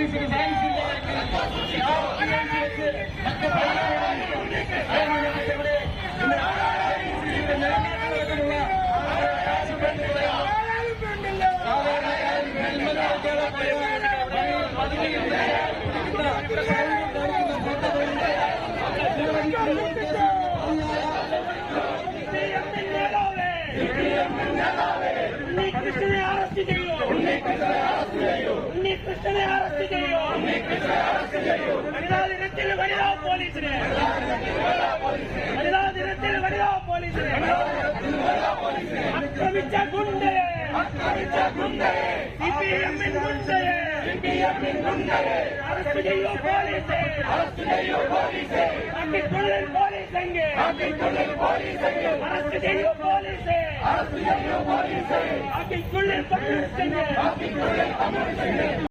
പോലീസിന് സയൻസ് ഇല്ല. ഉണ്ണികൃഷ്ണനെ അറസ്റ്റ് ചെയ്യൂ. ഉണ്ണികൃഷ്ണനെ അറസ്റ്റ് ചെയ്യൂ. വനിതാ ദിനത്തിൽ വനിതാ പോലീസിനെ. വനിതാ ദിനത്തിൽ വനിതാ പോലീസിനെ ആക്രമിച്ച ഗുണ്ടയെ. സിപിഎമ്മിൻ ഗുണ്ടയെ അറസ്റ്റ് ചെയ്യൂ പോലീസെ. ആക്കിക്കൊള്ളൽ പോലീസെങ്കിൽ അറസ്റ്റ് ചെയ്യൂ പോലീസെ. ആക്കിക്കൊള്ളൽ കമ്മ്യൂണിസ്റ്റ്